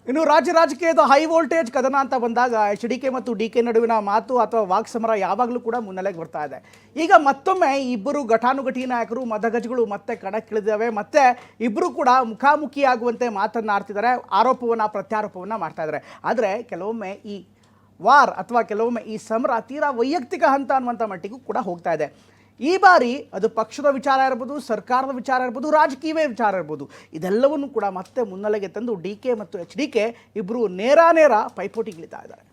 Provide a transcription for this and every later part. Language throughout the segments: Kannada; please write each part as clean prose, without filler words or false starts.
ಇನ್ನು ರಾಜಕೀಯದ ಹೈ ವೋಲ್ಟೇಜ್ ಕದನ ಅಂತ ಬಂದಾಗ HDK ಮತ್ತು DK ನಡುವಿನ ಮಾತು ಅಥವಾ ವಾಕ್ಸಮರ ಯಾವಾಗಲೂ ಕೂಡ ಮುನ್ನೆಲೆಗೆ ಬರ್ತಾ ಇದೆ. ಈಗ ಮತ್ತೊಮ್ಮೆ ಇಬ್ಬರು ಘಟಾನುಘಟಿ ನಾಯಕರು ಮದಗಜಗಳು ಮತ್ತೆ ಕಣಕ್ಕಿಳಿದಿವೆ. ಮತ್ತೆ ಇಬ್ಬರು ಕೂಡ ಮುಖಾಮುಖಿಯಾಗುವಂತೆ ಮಾತನ್ನಾಡ್ತಿದ್ದಾರೆ, ಆರೋಪವನ್ನು ಪ್ರತ್ಯಾರೋಪವನ್ನು ಮಾಡ್ತಾ ಇದ್ದಾರೆ. ಆದರೆ ಕೆಲವೊಮ್ಮೆ ಈ ವಾರ್ ಅಥವಾ ಕೆಲವೊಮ್ಮೆ ಈ ಸಮರ ತೀರಾ ವೈಯಕ್ತಿಕ ಹಂತ ಅನ್ನುವಂಥ ಮಟ್ಟಿಗೂ ಕೂಡ ಹೋಗ್ತಾ ಇದೆ. ಈ ಬಾರಿ ಅದು ಪಕ್ಷದ ವಿಚಾರ ಇರ್ಬೋದು, ಸರ್ಕಾರದ ವಿಚಾರ ಇರ್ಬೋದು, ರಾಜಕೀಯವೇ ವಿಚಾರ ಇರ್ಬೋದು, ಇದೆಲ್ಲವನ್ನು ಕೂಡ ಮತ್ತೆ ಮುನ್ನೆಲೆಗೆ ತಂದು DK ಮತ್ತು HDK ಇಬ್ಬರು ನೇರ ಪೈಪೋಟಿಗಿಳಿತಾ ಇದ್ದಾರೆ.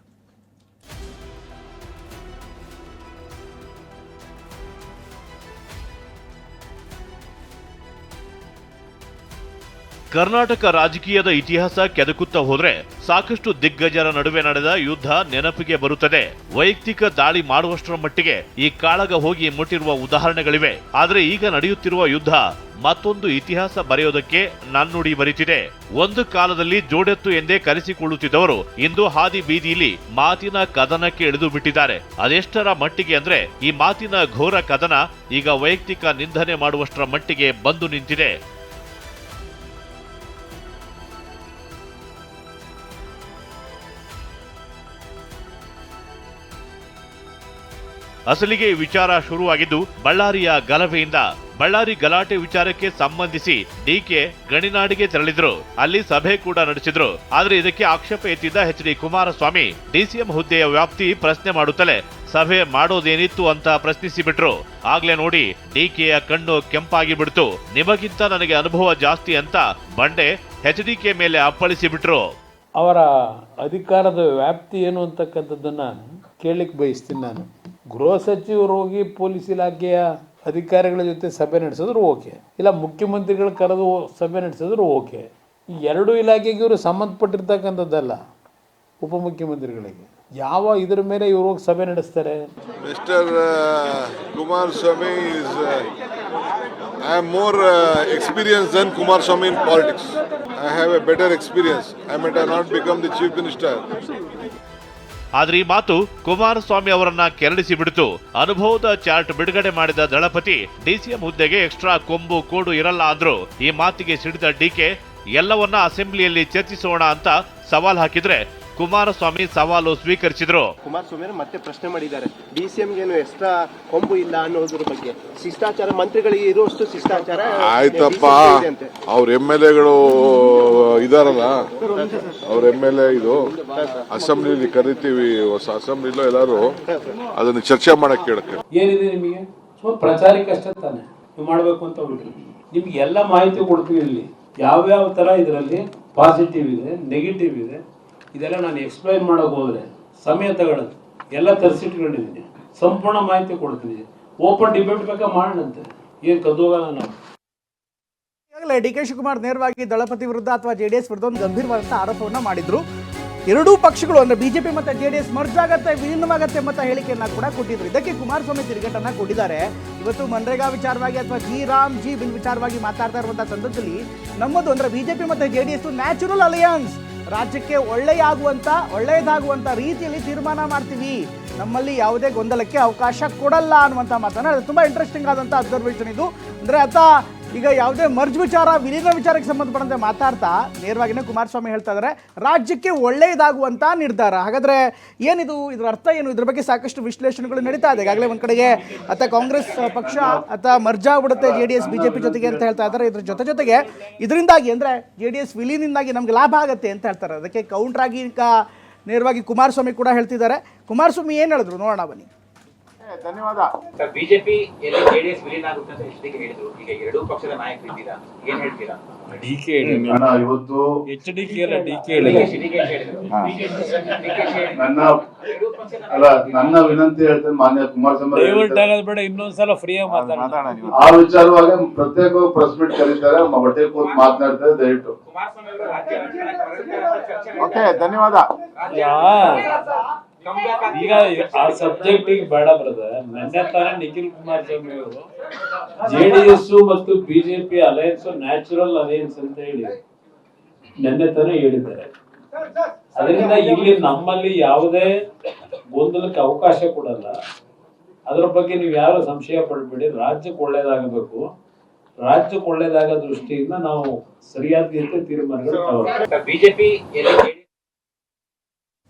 ಕರ್ನಾಟಕ ರಾಜಕೀಯದ ಇತಿಹಾಸ ಕೆದಕುತ್ತಾ ಹೋದ್ರೆ ಸಾಕಷ್ಟು ದಿಗ್ಗಜರ ನಡುವೆ ನಡೆದ ಯುದ್ಧ ನೆನಪಿಗೆ ಬರುತ್ತದೆ. ವೈಯಕ್ತಿಕ ದಾಳಿ ಮಾಡುವಷ್ಟರ ಮಟ್ಟಿಗೆ ಈ ಕಾಳಗ ಹೋಗಿ ಮುಟ್ಟಿರುವ ಉದಾಹರಣೆಗಳಿವೆ. ಆದರೆ ಈಗ ನಡೆಯುತ್ತಿರುವ ಯುದ್ಧ ಮತ್ತೊಂದು ಇತಿಹಾಸ ಬರೆಯೋದಕ್ಕೆ ನನ್ನುಡಿ ಬರಿತಿದೆ. ಒಂದು ಕಾಲದಲ್ಲಿ ಜೋಡೆತ್ತು ಎಂದೇ ಕರೆಸಿಕೊಳ್ಳುತ್ತಿದ್ದವರು ಇಂದು ಹಾದಿ ಬೀದಿಯಲ್ಲಿ ಮಾತಿನ ಕದನಕ್ಕೆ ಇಳಿದು ಬಿಟ್ಟಿದ್ದಾರೆ. ಅದೆಷ್ಟರ ಮಟ್ಟಿಗೆ ಅಂದ್ರೆ ಈ ಮಾತಿನ ಘೋರ ಕದನ ಈಗ ವೈಯಕ್ತಿಕ ನಿಂದನೆ ಮಾಡುವಷ್ಟರ ಮಟ್ಟಿಗೆ ಬಂದು ನಿಂತಿದೆ. ಅಸಲಿಗೆ ವಿಚಾರ ಶುರುವಾಗಿದ್ದು ಬಳ್ಳಾರಿಯ ಗಲಭೆಯಿಂದ. ಬಳ್ಳಾರಿ ಗಲಾಟೆ ವಿಚಾರಕ್ಕೆ ಸಂಬಂಧಿಸಿ DK ಗಣಿನಾಡಿಗೆ ತೆರಳಿದ್ರು. ಅಲ್ಲಿ ಸಭೆ ಕೂಡ ನಡೆಸಿದ್ರು. ಆದ್ರೆ ಇದಕ್ಕೆ ಆಕ್ಷೇಪ ಎತ್ತಿದ್ದ HD ಕುಮಾರಸ್ವಾಮಿ DCM ಹುದ್ದೆಯ ವ್ಯಾಪ್ತಿ ಪ್ರಶ್ನೆ ಮಾಡುತ್ತಲೇ ಸಭೆ ಮಾಡೋದೇನಿತ್ತು ಅಂತ ಪ್ರಶ್ನಿಸಿ ಬಿಟ್ರು. ಆಗ್ಲೇ ನೋಡಿ DKಯ ಕಣ್ಣು ಕೆಂಪಾಗಿ ಬಿಡ್ತು. ನಿಮಗಿಂತ ನನಗೆ ಅನುಭವ ಜಾಸ್ತಿ ಅಂತ ಬಂಡೆ HDK ಮೇಲೆ ಅಪ್ಪಳಿಸಿ ಬಿಟ್ರು. ಅವರ ಅಧಿಕಾರದ ವ್ಯಾಪ್ತಿ ಏನು ಅಂತಕ್ಕಂಥದ್ದನ್ನ ಕೇಳಲಿಕ್ಕೆ ಬಯಸ್ತೀನಿ ನಾನು. ಗೃಹ ಸಚಿವರು ಹೋಗಿ ಪೊಲೀಸ್ ಇಲಾಖೆಯ ಅಧಿಕಾರಿಗಳ ಜೊತೆ ಸಭೆ ನಡೆಸಿದ್ರು ಓಕೆ, ಇಲ್ಲ ಮುಖ್ಯಮಂತ್ರಿಗಳು ಕರೆದು ಸಭೆ ನಡೆಸಿದ್ರು ಓಕೆ. ಈ ಎರಡು ಇಲಾಖೆಗೆ ಇವರು ಸಂಬಂಧಪಟ್ಟಿರ್ತಕ್ಕಂಥದ್ದಲ್ಲ, ಉಪಮುಖ್ಯಮಂತ್ರಿಗಳಿಗೆ. ಯಾವ ಇದರ ಮೇಲೆ ಇವರು ಹೋಗಿ ಸಭೆ ನಡೆಸ್ತಾರೆ? Mister Kumaraswamy is I am more experienced than Kumaraswamy in politics. I have a better experience. I might have not become the chief minister. ಆದ್ರೆ ಈ ಮಾತು ಕುಮಾರಸ್ವಾಮಿ ಅವರನ್ನ ಕೆರಳಿಸಿ ಬಿಡಿತು. ಅನುಭವದ ಚಾರ್ಟ್ ಬಿಡುಗಡೆ ಮಾಡಿದ ದಳಪತಿ DCM ಹುದ್ದೆಗೆ ಎಕ್ಸ್ಟ್ರಾ ಕೊಂಬು ಕೋಡು ಇರಲ್ಲ ಅಂದ್ರು. ಈ ಮಾತಿಗೆ ಸಿಡಿದ DK ಎಲ್ಲವನ್ನ ಅಸೆಂಬ್ಲಿಯಲ್ಲಿ ಚರ್ಚಿಸೋಣ ಅಂತ ಸವಾಲ್ ಹಾಕಿದ್ರೆ ಕುಮಾರಸ್ವಾಮಿ ಸವಾಲು ಸ್ವೀಕರಿಸಿದ್ರು. ಕುಮಾರಸ್ವಾಮಿ ಮತ್ತೆ ಪ್ರಶ್ನೆ ಮಾಡಿದ್ದಾರೆ, DCMಗೇನು ಎಕ್ಸ್ಟ್ರಾ ಕೊಂಬು ಇಲ್ಲ ಅನ್ನೋದ್ರ ಬಗ್ಗೆ. ಶಿಷ್ಟಾಚಾರ ಮಂತ್ರಿಗಳಿಗೆ ಇರುವಷ್ಟು ಶಿಷ್ಟಾಚಾರ ಆಯ್ತಪ್ಪ, ಅವ್ರ MLAಗಳು ಇದಾರಲ್ಲ, ಅವ್ರ MLA ಇದು ಅಸೆಂಬ್ಲಿಲಿ ಕರಿತೀವಿ, ಹೊಸ ಅಸೆಂಬ್ಲಿಲೋ ಎಲ್ಲಾರು ಅದನ್ನ ಚರ್ಚೆ ಮಾಡಕ್ ಕೇಳಕ್ಕೆ. ಏನಿದೆ ನಿಮಗೆ? ಪ್ರಚಾರಕ್ಕೆ ಅಷ್ಟೇ ತಾನೆ ನೀವು ಮಾಡಬೇಕು ಅಂತ ಬಿಟ್ರಿ. ನಿಮ್ಗೆ ಎಲ್ಲ ಮಾಹಿತಿ ಕೊಡ್ತೀವಿ. ಇಲ್ಲಿ ಯಾವ್ಯಾವ ತರ ಇದರಲ್ಲಿ ಪಾಸಿಟಿವ್ ಇದೆ, ನೆಗೆಟಿವ್ ಇದೆ, ಇದೆಲ್ಲ ನಾನು ಎಕ್ಸ್ಪ್ಲೈನ್ ಮಾಡೋಕೆ ಹೋದ್ರೆ ಸಮಯ ತಗೊಳ್ಳೋದು. ಎಲ್ಲ ತರಿಸಿಟ್ಕೊಂಡಿದ್ದೀನಿ, ಸಂಪೂರ್ಣ ಮಾಹಿತಿ ಕೊಡ್ತೀನಿ. ಓಪನ್ ಡಿಬೇಟ್ ಬೇಕಾ ಮಾಡೋಣಂತೆ, ಏನು ಕದ್ದೋಗಲ್ಲ ನಾವು. ಈಗಾಗಲೇ DK ಶಿವಕುಮಾರ್ ನೇರವಾಗಿ ದಳಪತಿ ವಿರುದ್ಧ ಅಥವಾ JDS ವಿರುದ್ಧ ಒಂದು ಗಂಭೀರವಾದಂಥ ಆರೋಪವನ್ನು ಮಾಡಿದ್ರು. ಎರಡೂ ಪಕ್ಷಗಳು ಅಂದ್ರೆ BJP ಮತ್ತು JDS ಮರ್ಜ್ ಆಗತ್ತೆ, ವಿಲೀನವಾಗತ್ತೆ ಅಂತ ಹೇಳಿಕೆಯನ್ನ ಕೂಡ ಕೊಟ್ಟಿದ್ರು. ಇದಕ್ಕೆ ಕುಮಾರಸ್ವಾಮಿ ತಿರುಗೇಟನ್ನ ಕೊಟ್ಟಿದ್ದಾರೆ. ಇವತ್ತು ಮನ್ರೇಗಾ ವಿಚಾರವಾಗಿ ಅಥವಾ ಜಿ ಬಿಲ್ ವಿಚಾರವಾಗಿ ಮಾತಾಡ್ತಾ ಇರುವಂತಹ ಸಂದರ್ಭದಲ್ಲಿ ನಮ್ಮದು ಅಂದ್ರೆ BJP ಮತ್ತು JDS ನ್ಯಾಚುರಲ್ ಅಲಯನ್ಸ್, ರಾಜ್ಯಕ್ಕೆ ಒಳ್ಳೆಯದಾಗುವಂತ ರೀತಿಯಲ್ಲಿ ತೀರ್ಮಾನ ಮಾಡ್ತೀವಿ, ನಮ್ಮಲ್ಲಿ ಯಾವುದೇ ಗೊಂದಲಕ್ಕೆ ಅವಕಾಶ ಕೊಡಲ್ಲ ಅನ್ನುವಂಥ ಮಾತನ್ನ. ತುಂಬಾ ಇಂಟ್ರೆಸ್ಟಿಂಗ್ ಆದಂಥ ಅಬ್ಸರ್ವೇಷನ್ ಇದು. ಅಂದ್ರೆ ಆತ ಈಗ ಯಾವುದೇ ಮರ್ಜ್ ವಿಚಾರ, ವಿಲೀನ ವಿಚಾರಕ್ಕೆ ಸಂಬಂಧಪಟ್ಟಂತೆ ಮಾತಾಡ್ತಾ ನೇರವಾಗಿನೇ ಕುಮಾರಸ್ವಾಮಿ ಹೇಳ್ತಾ ಇದ್ದಾರೆ ರಾಜ್ಯಕ್ಕೆ ಒಳ್ಳೆಯದಾಗುವಂಥ ನಿರ್ಧಾರ. ಹಾಗಾದ್ರೆ ಏನಿದು, ಇದರ ಅರ್ಥ ಏನು? ಇದ್ರ ಬಗ್ಗೆ ಸಾಕಷ್ಟು ವಿಶ್ಲೇಷಣೆಗಳು ನಡೀತಾ ಇದೆ. ಈಗಾಗಲೇ ಒಂದು ಕಡೆಗೆ ಅಥವಾ ಕಾಂಗ್ರೆಸ್ ಪಕ್ಷ ಅಥವಾ ಮರ್ಜ್ ಆಗ್ಬಿಡುತ್ತೆ JDS BJP ಜೊತೆಗೆ ಅಂತ ಹೇಳ್ತಾ ಇದ್ದಾರೆ. ಇದ್ರ ಜೊತೆಗೆ ಇದರಿಂದಾಗಿ ಅಂದ್ರೆ JDS ವಿಲೀನಿಂದಾಗಿ ನಮ್ಗೆ ಲಾಭ ಆಗುತ್ತೆ ಅಂತ ಹೇಳ್ತಾರೆ. ಅದಕ್ಕೆ ಕೌಂಟರ್ ಆಗಿ ಈಗ ನೇರವಾಗಿ ಕುಮಾರಸ್ವಾಮಿ ಕೂಡ ಹೇಳ್ತಿದ್ದಾರೆ. ಕುಮಾರಸ್ವಾಮಿ ಏನು ಹೇಳಿದ್ರು ನೋಡೋಣ ಬನ್ನಿ. ಧನ್ಯವಾದ. ಬಿಜೆಪಿ JDS ವಿಲೀನ ಆಗುತ್ತೆ ಅಂತ HDK ಹೇಳಿದ್ರು. ಈಗ ಎರಡೂ ಪಕ್ಷದ ನಾಯಕರು ಇದ್ದೀರಾ, ಏನ್ ಹೇಳ್ತೀರಾ? DK ಇವತ್ತು HDK ಅಲ್ಲ, DK ನನ್ನ ವಿನಂತಿ ಹೇಳ್ತೇನೆ ಮಾನ್ಯ ಕುಮಾರಸ್ವಾಮಿ, ಬೇಡ ಇನ್ನೊಂದ್ಸಲ ಫ್ರೀ ಆಗಿ ಮಾತಾಡೋಣ. ಆ ವಿಚಾರವಾಗಿ ಪ್ರತ್ಯೇಕ ಪ್ರೆಸ್ ಮೀಟ್ ಕರೀತಾರೆ, ಹೊಟ್ಟೆ ಕೂತ್ ಮಾತನಾಡ್ತಾರೆ. ದಯವಿಟ್ಟು ಓಕೆ, ಧನ್ಯವಾದ. ಈಗ ಆ ಸಬ್ಜೆಕ್ಟ್ ಬೇಡ ಬ್ರದರ್. ನಿನ್ನೆ ತಾನೇ ನಿಖಿಲ್ ಕುಮಾರಸ್ವಾಮಿ ಅವರು JDS ಮತ್ತು BJP ಅಲಯನ್ಸ್ ನ್ಯಾಚುರಲ್ ಅಲಯನ್ಸ್ ಅಂತ ಹೇಳಿ ನಿನ್ನೆ ತಾನೇ ಹೇಳಿದ್ದಾರೆ. ಅದರಿಂದ ಇಲ್ಲಿ ನಮ್ಮಲ್ಲಿ ಯಾವುದೇ ಗೊಂದಲಕ್ಕೆ ಅವಕಾಶ ಕೊಡಲ್ಲ. ಅದರ ಬಗ್ಗೆ ನೀವು ಯಾರು ಸಂಶಯ ಪಡಬೇಡಿ. ರಾಜ್ಯಕ್ಕೆ ಒಳ್ಳೇದಾಗಬೇಕು, ರಾಜ್ಯಕ್ಕೆ ಒಳ್ಳೇದಾಗ ದೃಷ್ಟಿಯಿಂದ ನಾವು ಸರಿಯಾದ ರೀತಿಯ ತೀರ್ಮಾನಗಳು ತಗೊಳ್ತೀವಿ. ಬಿಜೆಪಿ